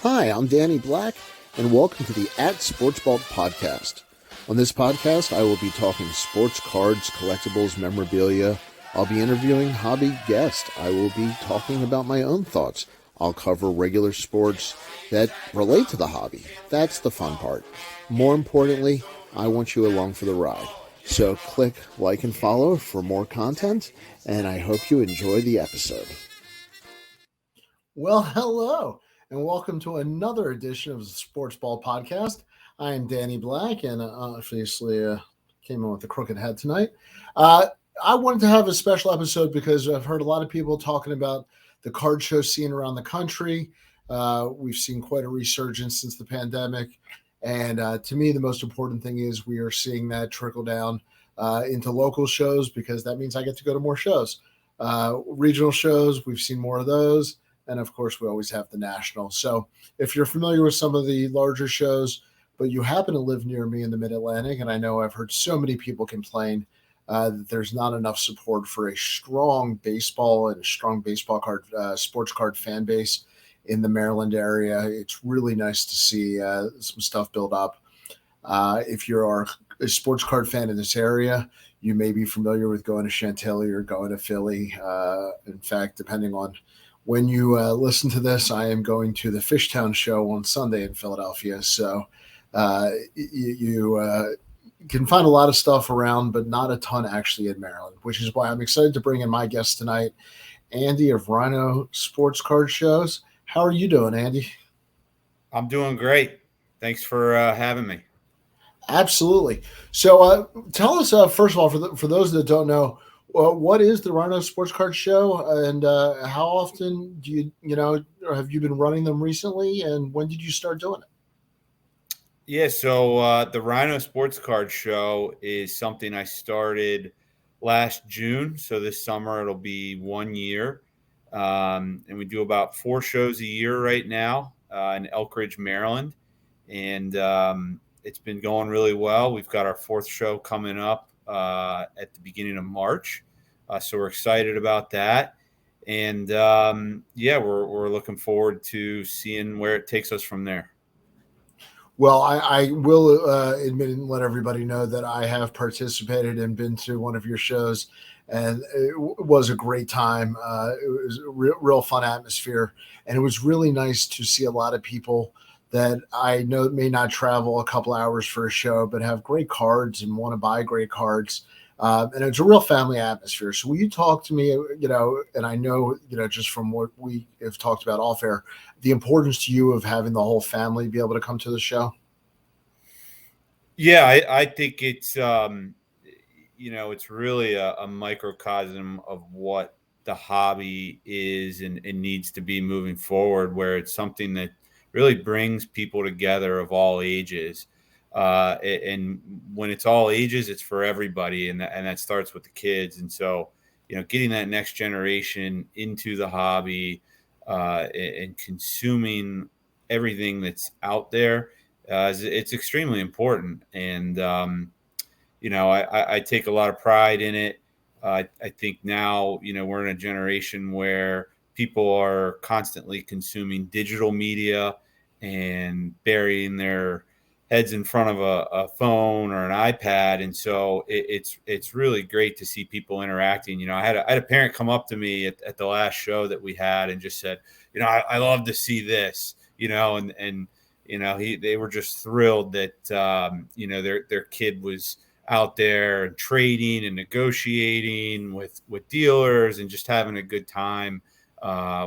Hi, I'm Danny Black, and welcome to the @SportsBalt podcast. On this podcast, I will be talking sports cards, collectibles, memorabilia. I'll be interviewing hobby guests. I will be talking about my own thoughts. I'll cover regular sports that relate to the hobby. That's the fun part. More importantly, I want you along for the ride. So click like and follow for more content, and I hope you enjoy the episode. Well, hello, and welcome to another edition of the Sports Ball Podcast. I am Danny Black, and obviously came in with a crooked head tonight. I wanted to have a special episode because I've heard a lot of people talking about the card show scene around the country. We've seen quite a resurgence since the pandemic, and to me, the most important thing is we are seeing that trickle down into local shows because that means I get to go to more shows. Regional shows, we've seen more of those. And of course, we always have the national. So if you're familiar with some of the larger shows, but you happen to live near me in the Mid-Atlantic, and I know I've heard so many people complain that there's not enough support for a strong baseball and strong baseball card, sports card fan base in the Maryland area. It's really nice to see some stuff build up. If you're a sports card fan in this area, you may be familiar with going to Chantilly or going to Philly. In fact, depending on when you listen to this, I am going to the Fishtown show on Sunday in Philadelphia. So you can find a lot of stuff around, but not a ton actually in Maryland, which is why I'm excited to bring in my guest tonight, Andy of Rhino Sports Card Shows. How are you doing, Andy? I'm doing great. Thanks for having me. Absolutely. So tell us, first of all, for those that don't know, what is the Rhino Sports Card Show, and how often do or have you been running them recently, and when did you start doing it? Yeah, so the Rhino Sports Card Show is something I started last June. So this summer it'll be 1 year. And we do about 4 shows a year right now in Elk Ridge, Maryland. And it's been going really well. We've got our 4th show coming up at the beginning of March. So we're excited about that. And we're looking forward to seeing where it takes us from there. Well, I will admit and let everybody know that I have participated and been to one of your shows, and it was a great time. It was a real fun atmosphere, and it was really nice to see a lot of people that I know may not travel a couple hours for a show, but have great cards and want to buy great cards. And it's a real family atmosphere. So will you talk to me, and I know, just from what we have talked about off air, the importance to you of having the whole family be able to come to the show? Yeah, I think it's, it's really a microcosm of what the hobby is and needs to be moving forward, where it's something that really brings people together of all ages. And when it's all ages, it's for everybody. And that starts with the kids. And so, getting that next generation into the hobby and consuming everything that's out there, it's extremely important. And, I take a lot of pride in it. I think now, we're in a generation where people are constantly consuming digital media and burying their heads in front of a phone or an iPad. And so it's really great to see people interacting. I had a parent come up to me at the last show that we had and just said, I love to see this, and they were just thrilled that, their kid was out there and trading and negotiating with dealers and just having a good time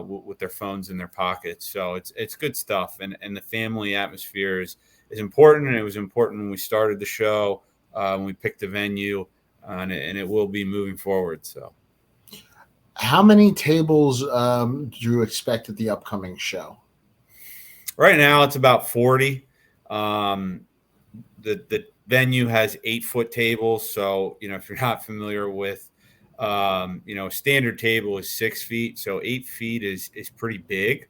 with their phones in their pockets. So it's good stuff. And the family atmosphere is important. And it was important when we started the show, when we picked the venue, and it will be moving forward. So how many tables do you expect at the upcoming show? Right now it's about 40. The venue has 8-foot tables. So, if you're not familiar with, a standard table is 6 feet. So 8 feet is pretty big.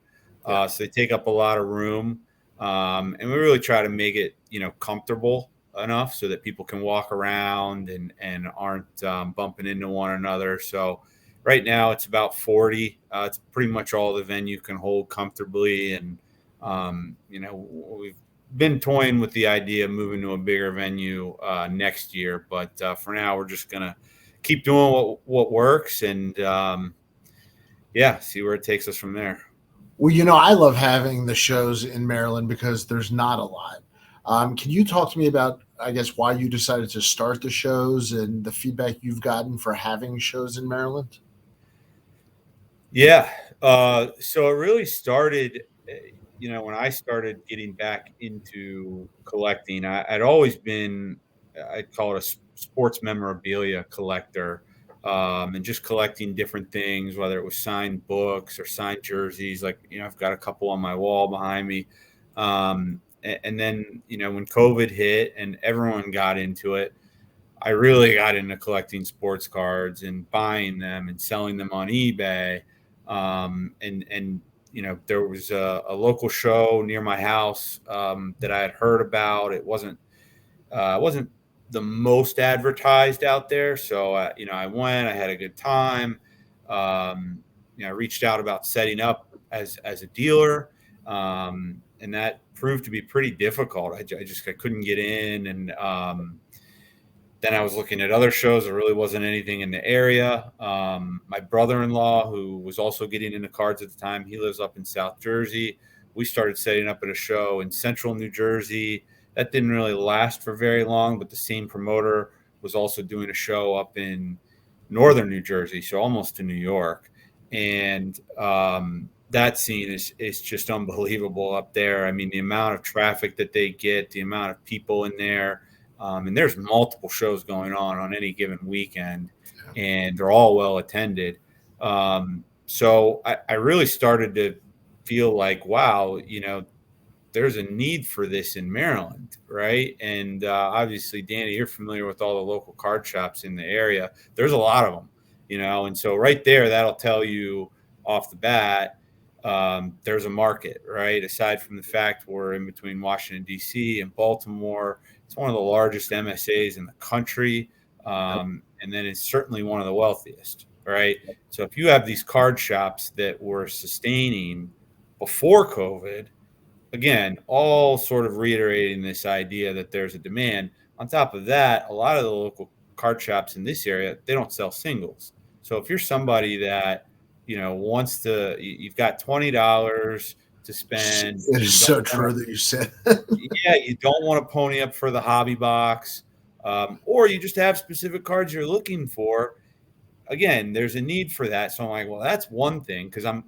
So they take up a lot of room. And we really try to make it, comfortable enough so that people can walk around and aren't bumping into one another. So right now it's about 40. It's pretty much all the venue can hold comfortably. And We've been toying with the idea of moving to a bigger venue next year, but for now we're just gonna keep doing what works and see where it takes us from there. Well, I love having the shows in Maryland because there's not a lot. Can you talk to me about, I guess, why you decided to start the shows and the feedback you've gotten for having shows in Maryland? Yeah. So it really started, when I started getting back into collecting. I'd always been, I'd call it a sports memorabilia collector, and just collecting different things, whether it was signed books or signed jerseys. Like, I've got a couple on my wall behind me. And then, when COVID hit and everyone got into it, I really got into collecting sports cards and buying them and selling them on eBay. And there was a local show near my house that I had heard about. It wasn't the most advertised out there, so I went. I had a good time. I reached out about setting up as a dealer, and that proved to be pretty difficult. I couldn't get in, and then I was looking at other shows. There really wasn't anything in the area. My brother-in-law, who was also getting into cards at the time, he lives up in South Jersey. We started setting up at a show in central New Jersey. That didn't really last for very long, but the same promoter was also doing a show up in northern New Jersey, so almost to New York. And that scene is just unbelievable up there. I mean, the amount of traffic that they get, the amount of people in there. And there's multiple shows going on any given weekend, and they're all well attended. So I really started to feel like, wow, there's a need for this in Maryland, right? And obviously, Danny, you're familiar with all the local card shops in the area. There's a lot of them, and so right there, that'll tell you off the bat, there's a market, right? Aside from the fact we're in between Washington, D.C. and Baltimore, it's one of the largest MSAs in the country. And then it's certainly one of the wealthiest, right? So if you have these card shops that were sustaining before COVID, again, all sort of reiterating this idea that there's a demand. On top of that, a lot of the local card shops in this area, they don't sell singles. So if you're somebody that, wants to, you've got $20 to spend. It is so true that you said. Yeah, you don't want to pony up for the hobby box, or you just have specific cards you're looking for. Again, there's a need for that. So I'm like, well, that's one thing, because I'm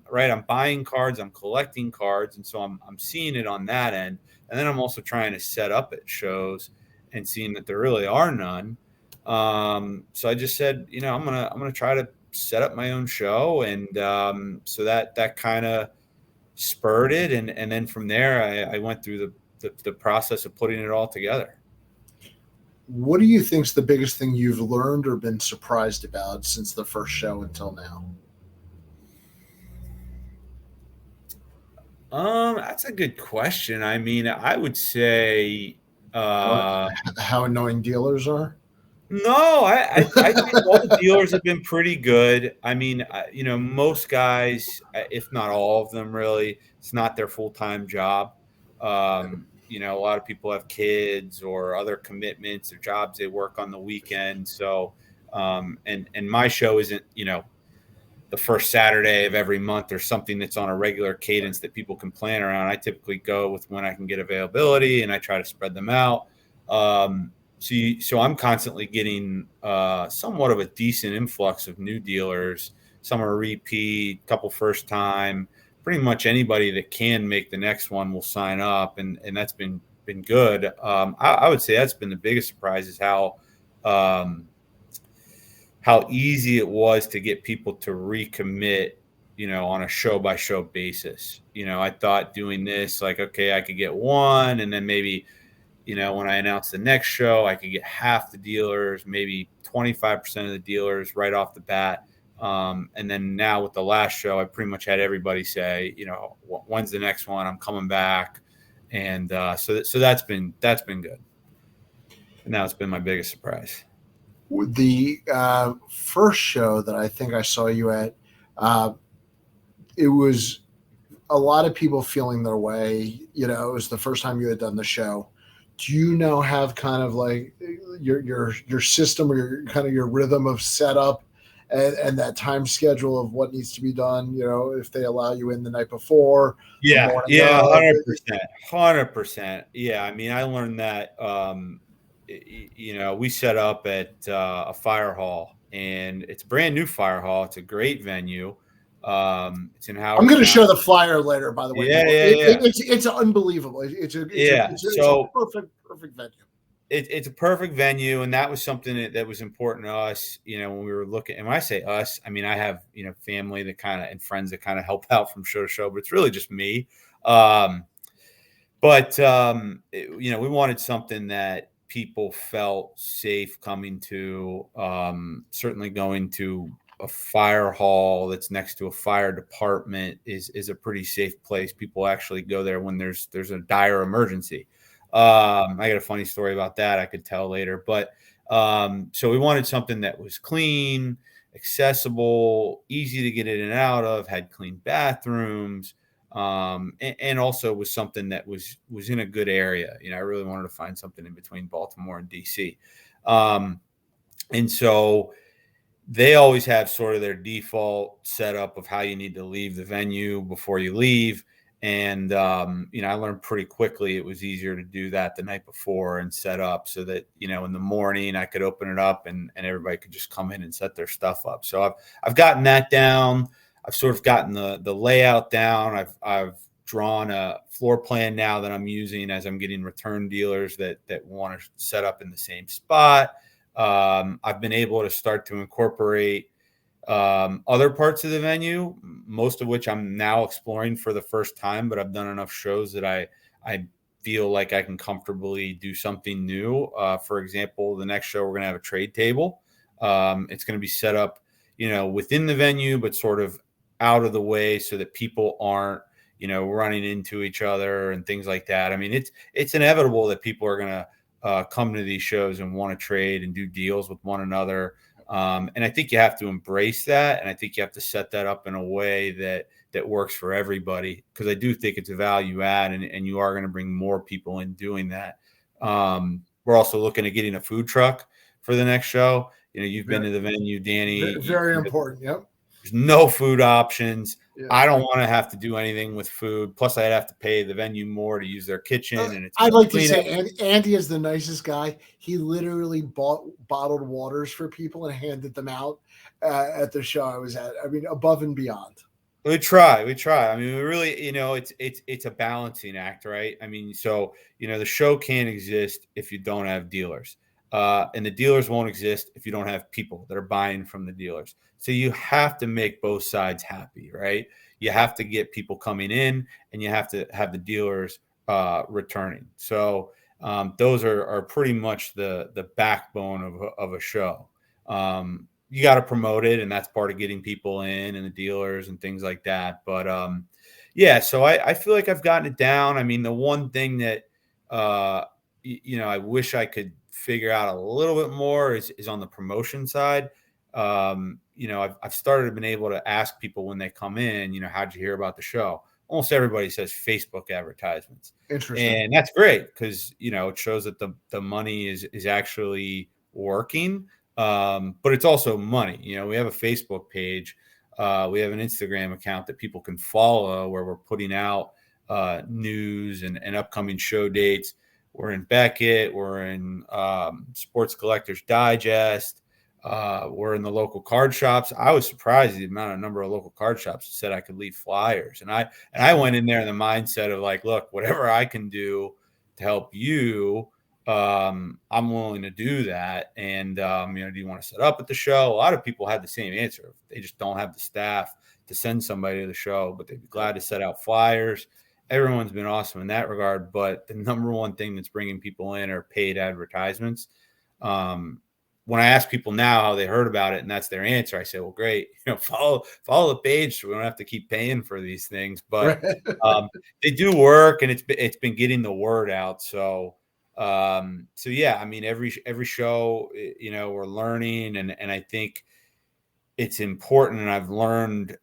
buying cards, I'm collecting cards, and so I'm seeing it on that end. And then I'm also trying to set up at shows and seeing that there really are none. So I just said, I'm gonna try to set up my own show, and so that kind of spurred it, and then from there I went through the process of putting it all together. What do you think's the biggest thing you've learned or been surprised about since the first show until now? That's a good question. I mean, I would say how annoying dealers are. No, I think all the dealers have been pretty good. I mean, most guys, if not all of them, really, it's not their full-time job. A lot of people have kids or other commitments or jobs they work on the weekend. So, and my show isn't, the first Saturday of every month or something that's on a regular cadence that people can plan around. I typically go with when I can get availability, and I try to spread them out. So I'm constantly getting somewhat of a decent influx of new dealers. Some are repeat, couple first time. Pretty much anybody that can make the next one will sign up, and that's been good. I would say that's been the biggest surprise, is how easy it was to get people to recommit, on a show by show basis. I thought doing this, like, okay, I could get one, and then maybe, when I announced the next show, I could get half the dealers, maybe 25% of the dealers right off the bat. And then now with the last show, I pretty much had everybody say, when's the next one? I'm coming back. And so that's been good. And now it's been my biggest surprise. The first show that I think I saw you at, it was a lot of people feeling their way. You know, it was the first time you had done the show. Do you now have kind of like your system or your kind of your rhythm of setup and that time schedule of what needs to be done? You know, if they allow you in the night before, the Yeah, morning yeah, of. 100%, 100%. Yeah, I mean, I learned that, we set up at a fire hall, and it's a brand new fire hall. It's a great venue. It's in I'm Howard going to County. share the flyer later. By the way, Yeah, people, yeah, yeah, it's unbelievable. yeah. It's a So perfect venue. it's a perfect venue, and that was something that was important to us. When we were looking, and when I say us, I mean I have family that kind of and friends that kind of help out from show to show, but it's really just me. Um, we wanted something that people felt safe coming to. Certainly going to a fire hall that's next to a fire department is a pretty safe place. People actually go there when there's a dire emergency. I got a funny story about that I could tell later, but so we wanted something that was clean, accessible, easy to get in and out of, had clean bathrooms, and also was something that was in a good area. I really wanted to find something in between Baltimore and DC. And so they always have sort of their default setup of how you need to leave the venue before you leave. And, I learned pretty quickly it was easier to do that the night before and set up so that, in the morning I could open it up and everybody could just come in and set their stuff up. So I've gotten that down. I've sort of gotten the layout down. I've drawn a floor plan now that I'm using as I'm getting return dealers that want to set up in the same spot. I've been able to start to incorporate other parts of the venue, most of which I'm now exploring for the first time, but I've done enough shows that I feel like I can comfortably do something new. For example, the next show, we're going to have a trade table. It's going to be set up, within the venue, but sort of out of the way so that people aren't, running into each other and things like that. I mean, it's inevitable that people are going to come to these shows and want to trade and do deals with one another. And I think you have to embrace that. And I think you have to set that up in a way that works for everybody, because I do think it's a value add, and you are going to bring more people in doing that. We're also looking at getting a food truck for the next show. You've been to the venue, Danny. Very important. Yep. There's no food options. Yeah. I don't want to have to do anything with food. Plus, I'd have to pay the venue more to use their kitchen. And I'd like to say Andy is the nicest guy. He literally bought bottled waters for people and handed them out at the show I was at. I mean, above and beyond. We try. I mean, we really, it's a balancing act, right? I mean, so, the show can't exist if you don't have dealers. And the dealers won't exist if you don't have people that are buying from the dealers. So you have to make both sides happy, right? You have to get people coming in, and you have to have the dealers returning. So those are pretty much the backbone of a show. You got to promote it, and that's part of getting people in and the dealers and things like that. But so I feel like I've gotten it down. I mean, the one thing that I wish I could figure out a little bit more is on the promotion side. I've started been able to ask people when they come in, how'd you hear about the show? Almost everybody says Facebook advertisements. Interesting. And that's great because, it shows that the money is actually working. But it's also money. We have a Facebook page. We have an Instagram account that people can follow where we're putting out news and upcoming show dates. We're in Beckett. We're in Sports Collectors Digest. We're in the local card shops. I was surprised the number of local card shops said I could leave flyers. And I went in there in the mindset of like, look, whatever I can do to help you, I'm willing to do that. And, do you want to set up at the show? A lot of people had the same answer. They just don't have the staff to send somebody to the show, but they'd be glad to set out flyers. Everyone's been awesome in that regard. But the number one thing that's bringing people in are paid advertisements. When I ask people now how they heard about it and that's their answer, I say, well, great, follow the page so we don't have to keep paying for these things. But they do work, and it's been getting the word out. So yeah, I mean, every show, we're learning, and I think it's important. And I've learned,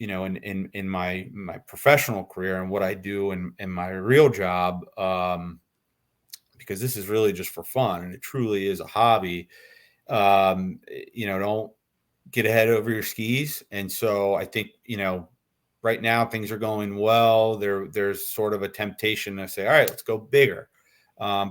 in my professional career and what I do in my real job, because this is really just for fun and it truly is a hobby. Don't get ahead over your skis. And so I think, right now things are going well. There's sort of a temptation to say, all right, let's go bigger.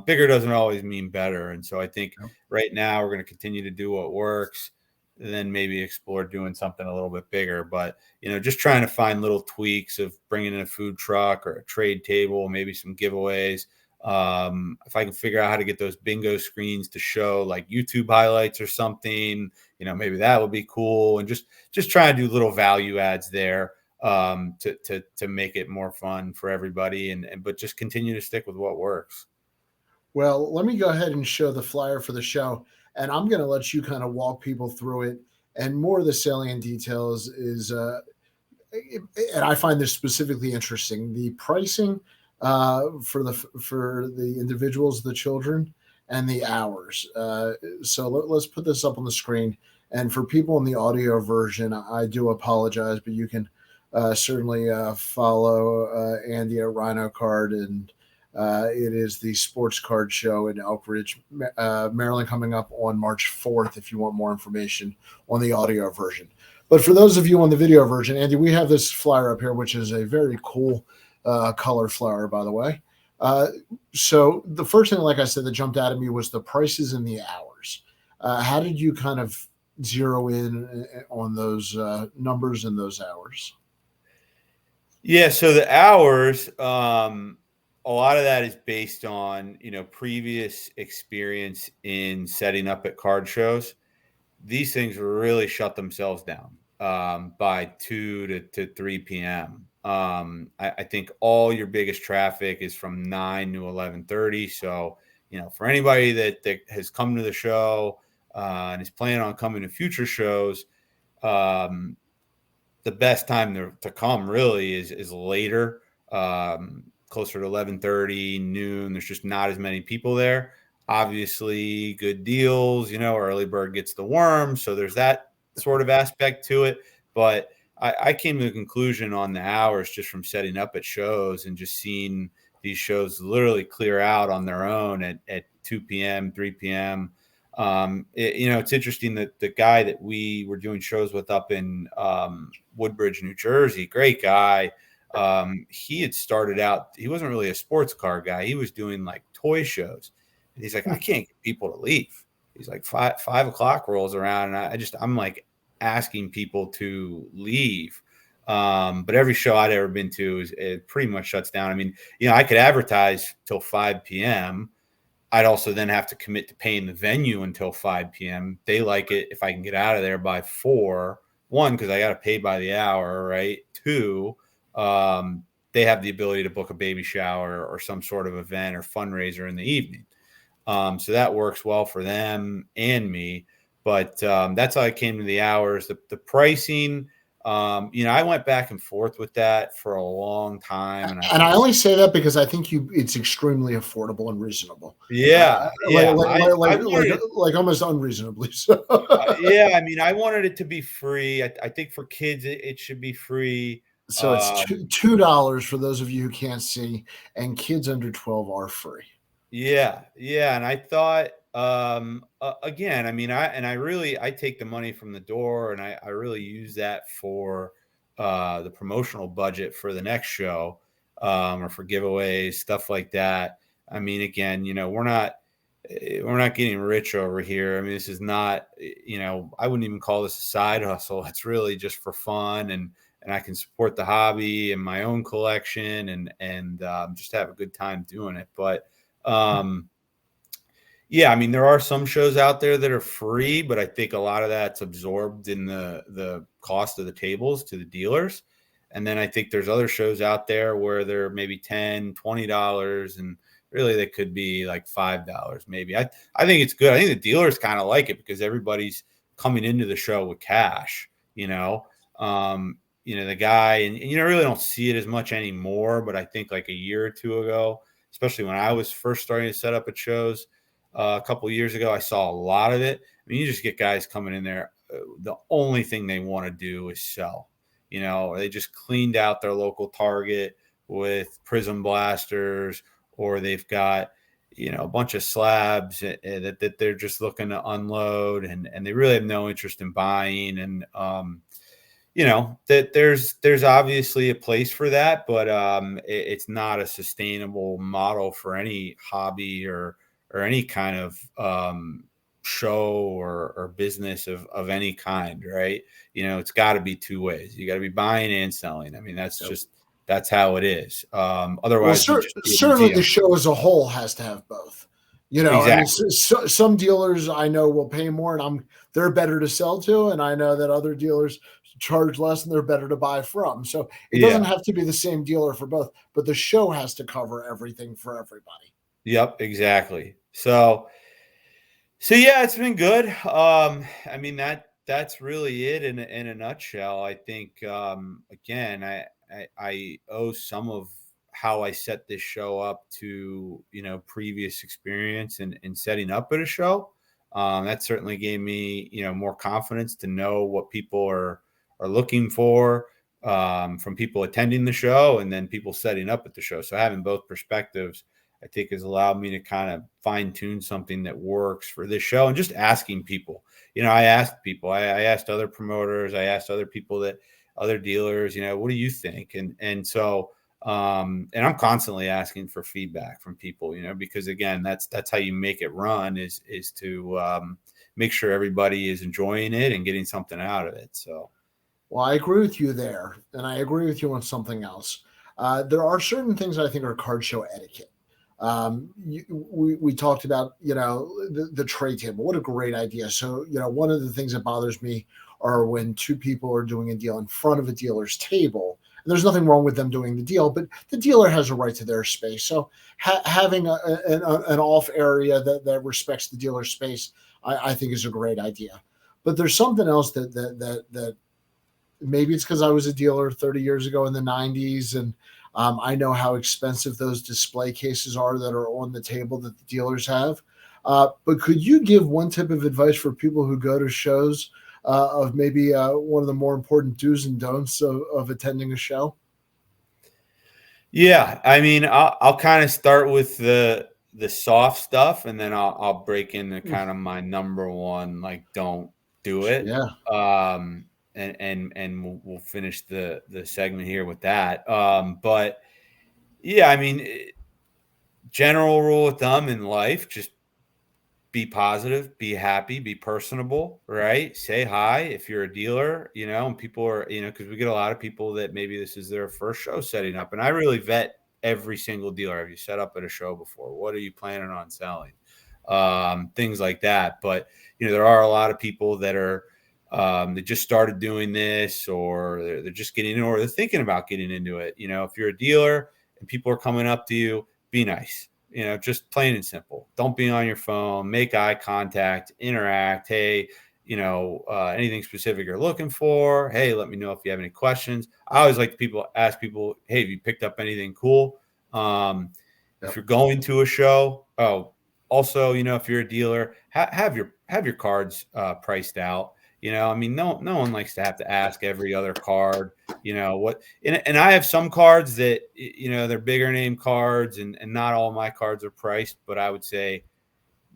Bigger doesn't always mean better. And so I think right now we're going to continue to do what works, and then maybe explore doing something a little bit bigger. But, just trying to find little tweaks of bringing in a food truck or a trade table, maybe some giveaways. If I can figure out how to get those bingo screens to show like YouTube highlights or something, maybe that would be cool. And just try to do little value adds there, to make it more fun for everybody, but just continue to stick with what works. Well, let me go ahead and show the flyer for the show, and I'm going to let you kind of walk people through it. And more of the salient details is, and I find this specifically interesting, the pricing for the individuals, the children, and the hours. So let's put this up on the screen. And for people in the audio version, I do apologize, but you can certainly follow Andy at Rhino Card, and it is the Sports Card Show in Elk Ridge, Maryland, coming up on March 4th if you want more information on the audio version. But for those of you on the video version, Andy, we have this flyer up here, which is a very cool color flyer, by the way. So the first thing, like I said, that jumped out at me was the prices and the hours. How did you kind of zero in on those numbers and those hours? Yeah, so the hours, a lot of that is based on, previous experience in setting up at card shows. These things really shut themselves down by 2 to 3 p.m. I think all your biggest traffic is from 9 to 11:30. So, for anybody that has come to the show and is planning on coming to future shows, the best time to come really is later, closer to 11:30, noon. There's just not as many people there. Obviously, good deals, early bird gets the worm. So there's that sort of aspect to it. But I came to the conclusion on the hours just from setting up at shows and just seeing these shows literally clear out on their own at 2 p.m., 3 p.m. It's interesting that the guy that we were doing shows with up in Woodbridge, New Jersey, great guy. He had started out, he wasn't really a sports car guy. He was doing like toy shows. And he's like, I can't get people to leave. He's like, 5 o'clock rolls around. And I'm like asking people to leave. But every show I'd ever been to it pretty much shuts down. I mean, I could advertise till 5 p.m. I'd also then have to commit to paying the venue until 5 p.m. They like it if I can get out of there by 4. 1, because I got to pay by the hour, right? 2, they have the ability to book a baby shower or some sort of event or fundraiser in the evening. So that works well for them and me. But that's how I came to the hours. The pricing, I went back and forth with that for a long time. And I only say that because I think it's extremely affordable and reasonable. Yeah. Like almost unreasonably so. Yeah. I mean, I wanted it to be free. I think for kids, it should be free. So it's $2 for those of you who can't see, and kids under 12 are free. Yeah. And I thought, again, I mean, I take the money from the door and I really use that for the promotional budget for the next show, or for giveaways, stuff like that. I mean, again, we're not getting rich over here. I mean, this is not, I wouldn't even call this a side hustle. It's really just for fun, and I can support the hobby and my own collection and just have a good time doing it. But yeah, I mean, there are some shows out there that are free, but I think a lot of that's absorbed in the cost of the tables to the dealers. And then I think there's other shows out there where they're maybe $10, $20, and really they could be like $5 maybe. I think it's good. I think the dealers kind of like it because everybody's coming into the show with cash, the guy, and you really don't see it as much anymore. But I think like a year or two ago, especially when I was first starting to set up at shows a couple of years ago, I saw a lot of it. I mean, you just get guys coming in there. The only thing they want to do is sell. or they just cleaned out their local Target with prism blasters, or they've got, a bunch of slabs that they're just looking to unload, and they really have no interest in buying. And, that there's obviously a place for that, but it's not a sustainable model for any hobby or any kind of show or business of any kind, right? It's got to be two ways. You got to be buying and selling. I mean, that's how it is. Well, Otherwise, you just be a certainly the museum. show as a whole has to have both. I mean, Exactly. some dealers I know will pay more, and they're better to sell to, and I know that other dealers charge less, and they're better to buy from. So it doesn't Yeah. have to be the same dealer for both, but the show has to cover everything for everybody. Yep. Exactly. So yeah, it's been good. I mean that's really it in a nutshell. I think again, I owe some of how I set this show up to previous experience in setting up at a show. That certainly gave me more confidence to know what people are looking for from people attending the show and then people setting up at the show. So having both perspectives, I think, has allowed me to kind of fine tune something that works for this show. And just asking people, I asked people, I asked other promoters, I asked other people other dealers, what do you think? And so, and I'm constantly asking for feedback from people, because again, that's how you make it run is to make sure everybody is enjoying it and getting something out of it. So. Well, I agree with you there, and I agree with you on something else. There are certain things I think are card show etiquette. We talked about the tray table. What a great idea! So one of the things that bothers me are when two people are doing a deal in front of a dealer's table. And there's nothing wrong with them doing the deal, but the dealer has a right to their space. So having an off area that respects the dealer's space, I think is a great idea. But there's something else that maybe it's because I was a dealer 30 years ago in the 90s, and I know how expensive those display cases are that are on the table that the dealers have. But could you give one tip of advice for people who go to shows of maybe one of the more important do's and don'ts of attending a show? Yeah, I mean, I'll kind of start with the soft stuff, and then I'll break into kind of my number one, like, don't do it. Yeah. And we'll finish the segment here with that. But yeah, I mean, general rule of thumb in life, just be positive, be happy, be personable, right? Say hi if you're a dealer, and people are, because we get a lot of people that maybe this is their first show setting up. And I really vet every single dealer. Have you set up at a show before? What are you planning on selling? Things like that. But, there are a lot of people that are, they just started doing this, or they're just getting in, or they're thinking about getting into it. If you're a dealer and people are coming up to you, be nice. Just plain and simple. Don't be on your phone. Make eye contact. Interact. Hey, anything specific you're looking for? Hey, let me know if you have any questions. I always like to ask people, hey, have you picked up anything cool? If you're going to a show, also, if you're a dealer, have your cards priced out. I mean, no one likes to have to ask every other card, what, and I have some cards that, they're bigger name cards, and not all my cards are priced, but I would say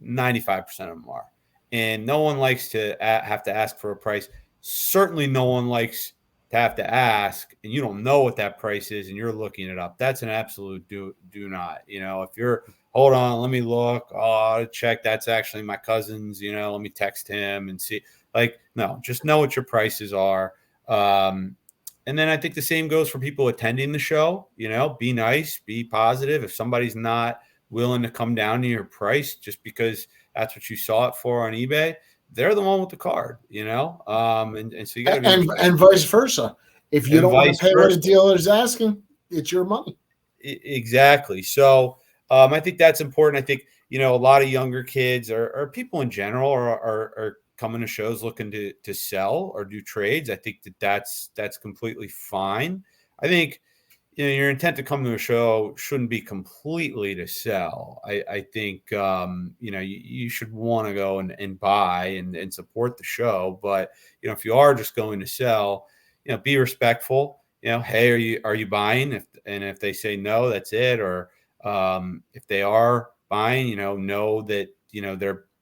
95% of them are. And no one likes to have to ask for a price. Certainly no one likes to have to ask and you don't know what that price is and you're looking it up. That's an absolute do not. If you're, hold on, let me look. Oh, check. That's actually my cousin's, let me text him and see. Like, no, just know what your prices are. And then I think the same goes for people attending the show. Be nice, be positive. If somebody's not willing to come down to your price just because that's what you saw it for on eBay, they're the one with the card, and so you got to be And vice versa. If you and don't want vice to pay what a versa. dealer is asking, it's your money. Exactly. So I think that's important. I think, a lot of younger kids or people in general are coming to shows looking to sell or do trades. I think that's completely fine. I think, your intent to come to a show shouldn't be completely to sell. I think, you should want to go and buy and support the show. But, if you are just going to sell, be respectful. Hey, are you buying? If they say no, that's it. Or if they are buying, know that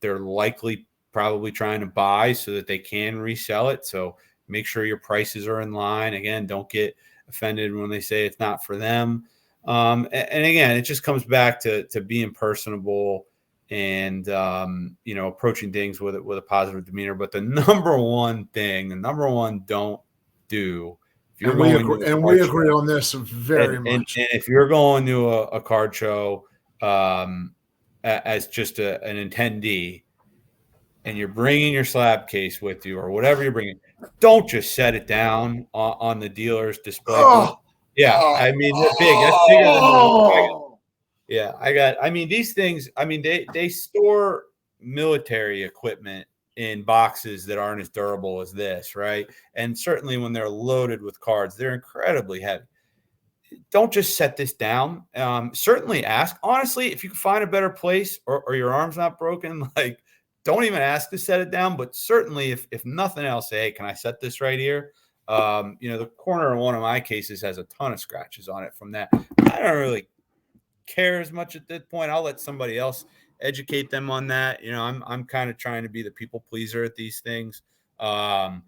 they're likely probably trying to buy so that they can resell it. So make sure your prices are in line. Again, don't get offended when they say it's not for them. And again, it just comes back to being personable and approaching things with a positive demeanor. But the number one don't do if you're And we going agree, to a and we card agree show, on this very much. and if you're going to a card show as just an attendee, and you're bringing your slab case with you or whatever you're bringing, don't just set it down on the dealer's display booth. Oh, Yeah, oh, I mean they're big. That's bigger than the. oh. Yeah, I mean, these things. I mean, they store military equipment in boxes that aren't as durable as this, right? And certainly when they're loaded with cards, they're incredibly heavy. Don't just set this down. Certainly ask. Honestly, if you can find a better place or your arm's not broken, like don't even ask to set it down. But certainly, if nothing else, say, hey, can I set this right here? The corner of one of my cases has a ton of scratches on it from that. I don't really care as much at this point. I'll let somebody else educate them on that. I'm kind of trying to be the people pleaser at these things. Yeah,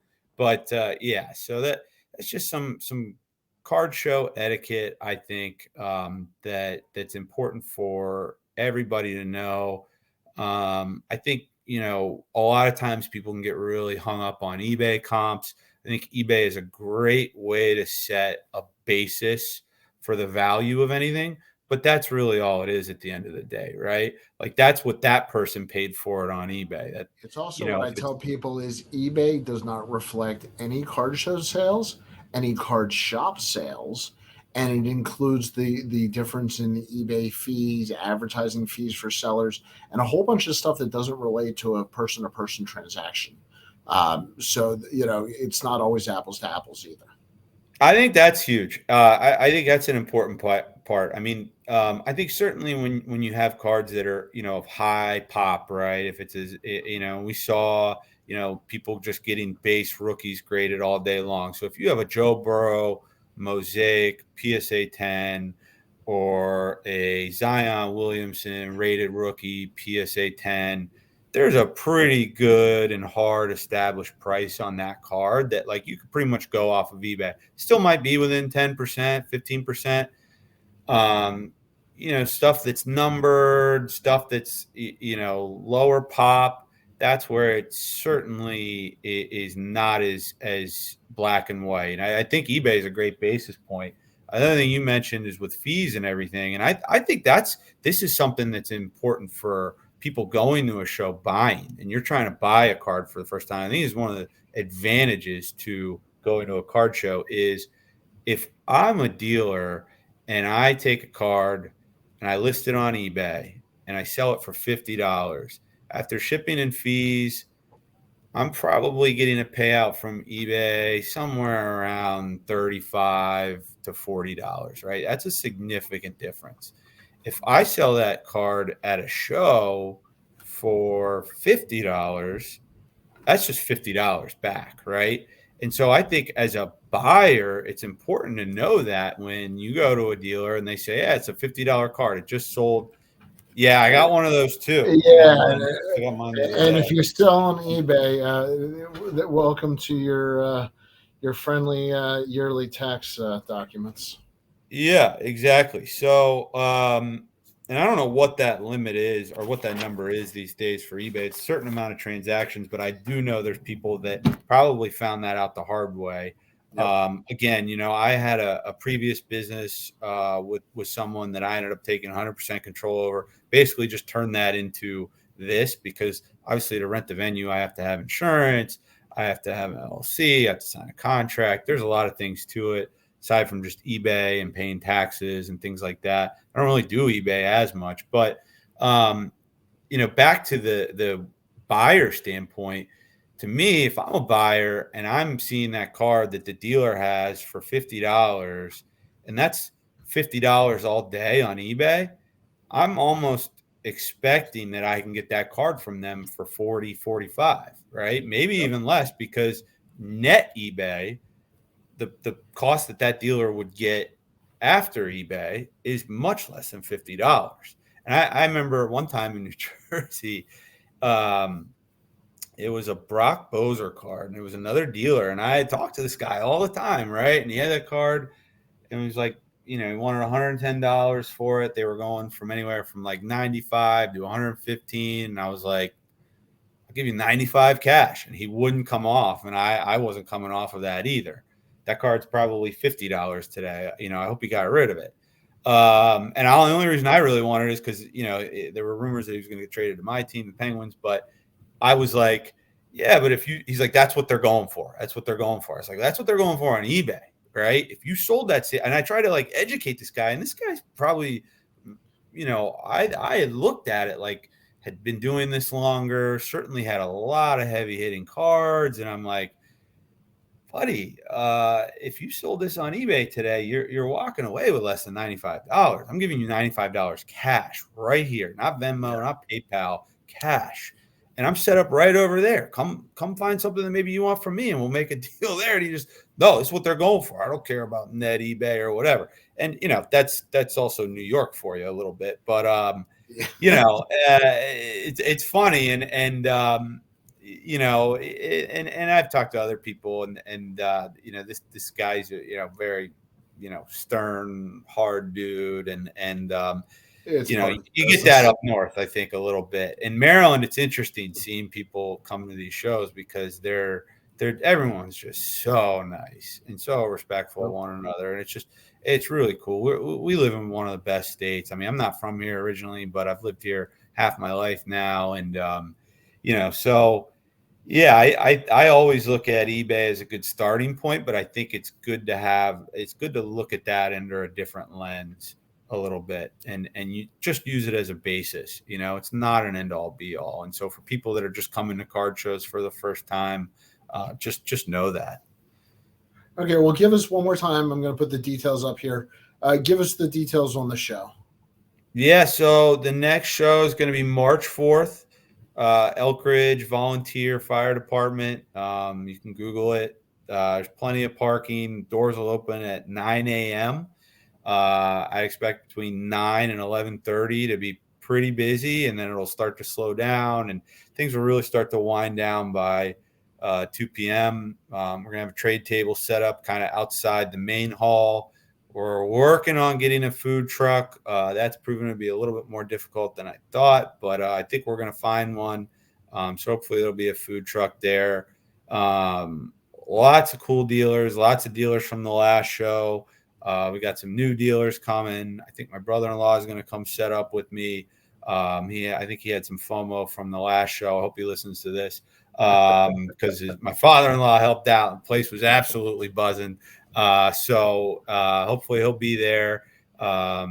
so that's just some card show etiquette, I think, that's important for everybody to know. I think, a lot of times people can get really hung up on eBay comps. I think eBay is a great way to set a basis for the value of anything, but that's really all it is at the end of the day, right? Like that's what that person paid for it on eBay. That, It's also what I if it's tell people is eBay does not reflect any card show sales, any card shop sales, and it includes the difference in the eBay fees, advertising fees for sellers, and a whole bunch of stuff that doesn't relate to a person to person transaction. So it's not always apples to apples either. I think that's huge. I think that's an important part. I mean, I think certainly when you have cards that are of high pop, right? If it's we saw people just getting base rookies graded all day long. So if you have a Joe Burrow Mosaic PSA 10 or a Zion Williamson rated rookie PSA 10, there's a pretty good and hard established price on that card that like you could pretty much go off of eBay. Still might be within 10%, 15%. Stuff that's numbered, stuff that's lower pop. That's where it certainly is not as black and white. And I think eBay is a great basis point. Another thing you mentioned is with fees and everything. And I think this is something that's important for people going to a show buying, and you're trying to buy a card for the first time. I think is one of the advantages to going to a card show is if I'm a dealer and I take a card and I list it on eBay and I sell it for $50 after shipping and fees, I'm probably getting a payout from eBay somewhere around $35 to $40, right? That's a significant difference. If I sell that card at a show for $50, that's just $50 back, right? And so I think as a buyer, it's important to know that when you go to a dealer and they say, yeah, it's a $50 card, it just sold. Yeah, I got one of those too. Yeah, I got mine the other and day. if you're still on eBay, welcome to your friendly yearly tax documents. Yeah, exactly. So, and I don't know what that limit is or what that number is these days for eBay. It's a certain amount of transactions, but I do know there's people that probably found that out the hard way. Yep. Again, I had a previous business with someone that I ended up taking 100% control over. Basically, just turned that into this because obviously to rent the venue, I have to have insurance, I have to have an LLC, I have to sign a contract. There's a lot of things to it aside from just eBay and paying taxes and things like that. I don't really do eBay as much, but back to the buyer standpoint, to me, if I'm a buyer and I'm seeing that card that the dealer has for $50 and that's $50 all day on eBay, I'm almost expecting that I can get that card from them for 40, 45, right? Maybe Yep. even less because net eBay the cost that dealer would get after eBay is much less than $50. And I remember one time in New Jersey, it was a Brock Boser card, and it was another dealer. And I had talked to this guy all the time, right? And he had that card, and he was like, he wanted $110 for it. They were going from anywhere from like 95 to 115. And I was like, I'll give you 95 cash. And he wouldn't come off. And I wasn't coming off of that either. That card's probably $50 today. I hope he got rid of it. And the only reason I really wanted it is because, there were rumors that he was going to get traded to my team, the Penguins. But I was like, yeah, but he's like, that's what they're going for. That's what they're going for. I was like, that's what they're going for on eBay. Right. If you sold that, and I try to like educate this guy, and this guy's probably, I had looked at it, like had been doing this longer, certainly had a lot of heavy hitting cards. And I'm like, buddy, if you sold this on eBay today, you're walking away with less than $95. I'm giving you $95 cash right here, not Venmo, not PayPal, cash. And I'm set up right over there. Come find something that maybe you want from me, and we'll make a deal there. And he just, no, it's what they're going for. I don't care about net, eBay, or whatever. And that's also New York for you a little bit. But it's funny, and I've talked to other people, and this guy's very stern, hard dude, and you get that up north, I think, a little bit. In Maryland, it's interesting seeing people come to these shows because everyone's just so nice and so respectful of one another, and it's really cool. We live in one of the best states. I mean, I'm not from here originally, but I've lived here half my life now, and so. Yeah, I always look at eBay as a good starting point, but I think it's good to look at that under a different lens a little bit, and you just use it as a basis. It's not an end all be all. And so for people that are just coming to card shows for the first time, just know that. Okay, well, give us one more time. I'm going to put the details up here. Give us the details on the show. Yeah, so the next show is going to be March 4th. Elk Ridge Volunteer Fire Department. You can Google it. There's plenty of parking. Doors will open at 9 a.m. I expect between 9 and 11:30 to be pretty busy, and then it'll start to slow down, and things will really start to wind down by 2 p.m. We're going to have a trade table set up kind of outside the main hall. We're working on getting a food truck. That's proven to be a little bit more difficult than I thought, but I think we're going to find one. So hopefully there'll be a food truck there. Lots of cool dealers, lots of dealers from the last show. We got some new dealers coming. I think my brother-in-law is going to come set up with me. I think he had some FOMO from the last show. I hope he listens to this because my father-in-law helped out. The place was absolutely buzzing. So hopefully he'll be there. A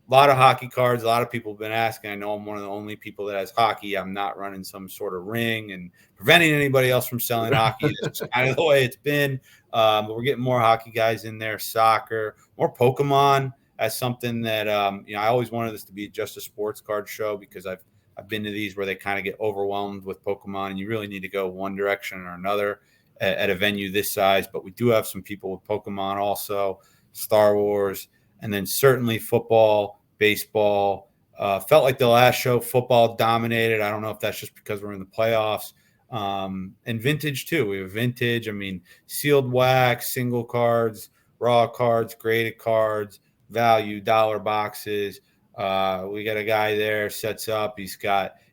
lot of hockey cards. A lot of people have been asking. I know I'm one of the only people that has hockey. I'm not running some sort of ring and preventing anybody else from selling hockey. It's kind of the way it's been. But we're getting more hockey guys in there, soccer, more Pokemon. That's something that I always wanted this to be just a sports card show because I've been to these where they kind of get overwhelmed with Pokemon, and you really need to go one direction or another at a venue this size. But we do have some people with Pokemon also, Star Wars, and then certainly football, baseball. Felt like the last show, football dominated. I don't know if that's just because we're in the playoffs. And vintage too. We have vintage. I mean, sealed wax, single cards, raw cards, graded cards, value, dollar boxes. We got a guy there, sets up.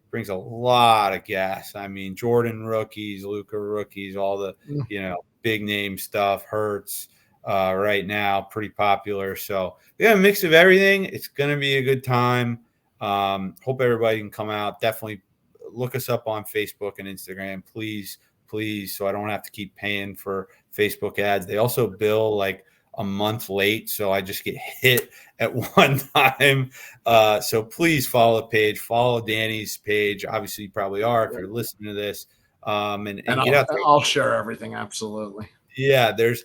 Brings a lot of gas. I mean, Jordan rookies, Luka rookies, all the, big name stuff. Hurts right now, pretty popular. So we have a mix of everything. It's going to be a good time. Hope everybody can come out. Definitely look us up on Facebook and Instagram, please, so I don't have to keep paying for Facebook ads. They also bill like a month late, so I just get hit at one time. So please follow the page, follow Danny's page. Obviously, you probably are if you're listening to this. And get out there. I'll share everything, absolutely. Yeah, there's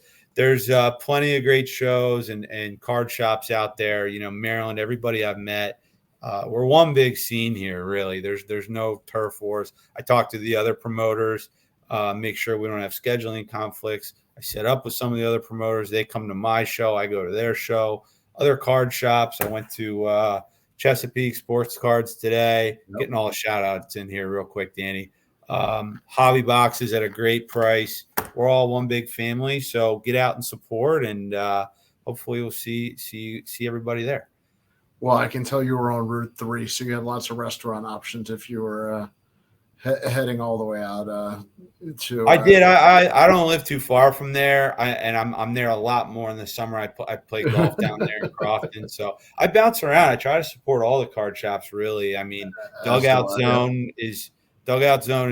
plenty of great shows and card shops out there. Maryland, everybody I've met. We're one big scene here, really. There's no turf wars. I talk to the other promoters, make sure we don't have scheduling conflicts. I set up with some of the other promoters. They come to my show. I go to their show. Other card shops. I went to Chesapeake Sports Cards today. Getting all the shout outs in here real quick, Danny. Hobby boxes at a great price. We're all one big family. So get out and support, and hopefully we'll see everybody there. Well, I can tell you were on Route 3, so you had lots of restaurant options if you were heading all the way out to. I did. I don't live too far from there, and I'm there a lot more in the summer. I play golf down there in Crofton, so I bounce around. I try to support all the card shops. Really, I mean, Dugout Zone is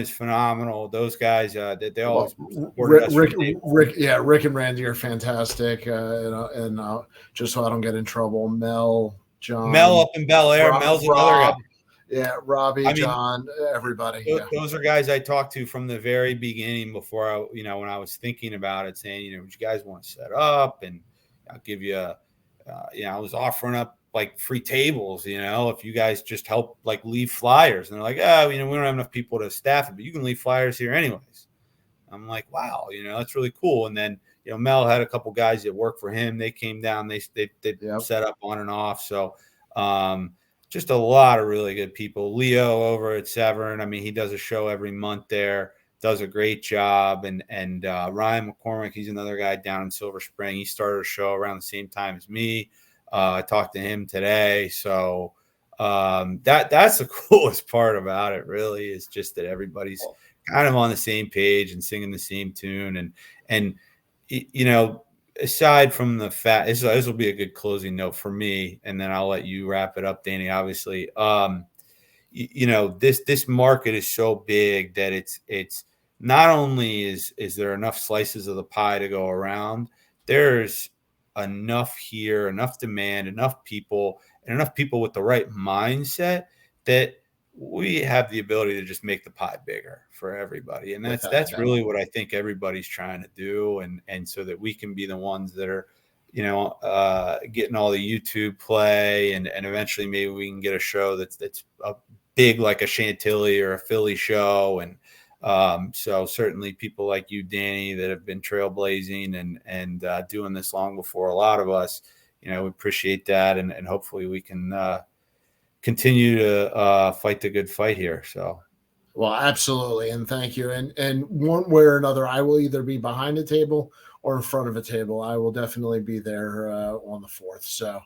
phenomenal. Those guys, they always supported us. Rick and Randy are fantastic. And just so I don't get in trouble, Mel up in Bel Air. Mel's another guy. Yeah, Robbie, John, everybody. Those are guys I talked to from the very beginning before when I was thinking about it, saying, would you guys want to set up? And I'll give you I was offering up like free tables, if you guys just help like leave flyers. And they're like, we don't have enough people to staff it, but you can leave flyers here anyways. I'm like, wow, that's really cool. And then, Mel had a couple guys that work for him. They came down, they set up on and off. So, just a lot of really good people. Leo over at Severn. I mean, he does a show every month there, does a great job. And Ryan McCormick, he's another guy down in Silver Spring. He started a show around the same time as me. I talked to him today. So that's the coolest part about it, really, is just that everybody's kind of on the same page and singing the same tune. And aside from the fact, this will be a good closing note for me, and then I'll let you wrap it up, Danny. Obviously, this market is so big that it's not only is there enough slices of the pie to go around, there's enough here, enough demand, enough people with the right mindset that we have the ability to just make the pie bigger for everybody. And that's really what I think everybody's trying to do. And so that we can be the ones that are, getting all the YouTube play, and eventually maybe we can get a show that's a big, like a Chantilly or a Philly show. And so certainly people like you, Danny, that have been trailblazing and doing this long before a lot of us, we appreciate that. And hopefully we can, continue to fight the good fight here. So, well, absolutely, and thank you. And one way or another, I will either be behind a table or in front of a table. I will definitely be there on the 4th. So,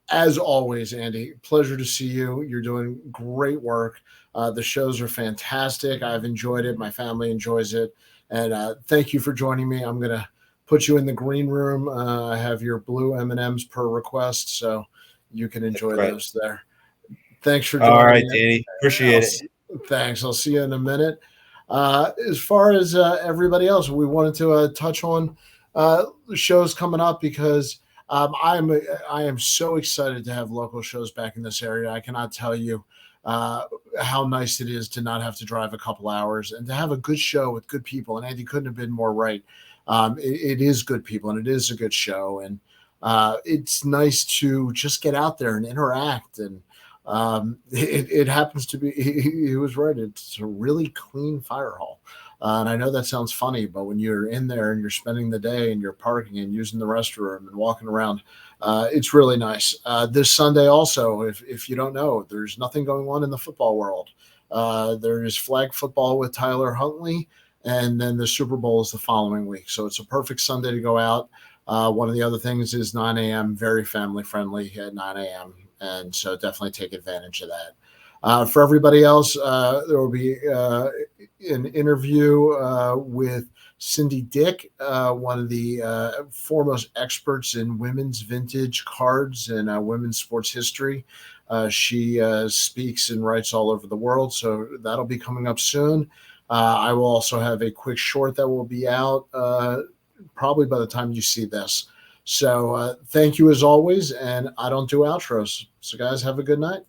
as always, Andy, pleasure to see you. You're doing great work. The shows are fantastic. I've enjoyed it. My family enjoys it, and thank you for joining me. I'm gonna put you in the green room. I have your blue M&Ms per request, so you can enjoy those there. Thanks for joining. All right, Danny. Appreciate it. Thanks. I'll see you in a minute. As far as everybody else, we wanted to touch on the shows coming up, because I am so excited to have local shows back in this area. I cannot tell you how nice it is to not have to drive a couple hours and to have a good show with good people. And Andy couldn't have been more right. It is good people, and it is a good show. And it's nice to just get out there and interact. And it happens to be, he was right. It's a really clean fire hall. And I know that sounds funny, but when you're in there and you're spending the day and you're parking and using the restroom and walking around, it's really nice. This Sunday also, if you don't know, there's nothing going on in the football world. There is flag football with Tyler Huntley, and then the Super Bowl is the following week. So it's a perfect Sunday to go out. One of the other things is 9 a.m., very family friendly at 9 a.m. And so definitely take advantage of that. For everybody else, there will be an interview with Cindy Dick, one of the foremost experts in women's vintage cards and women's sports history. She speaks and writes all over the world, so that'll be coming up soon. I will also have a quick short that will be out probably by the time you see this. So thank you as always, and I don't do outros. So guys, have a good night.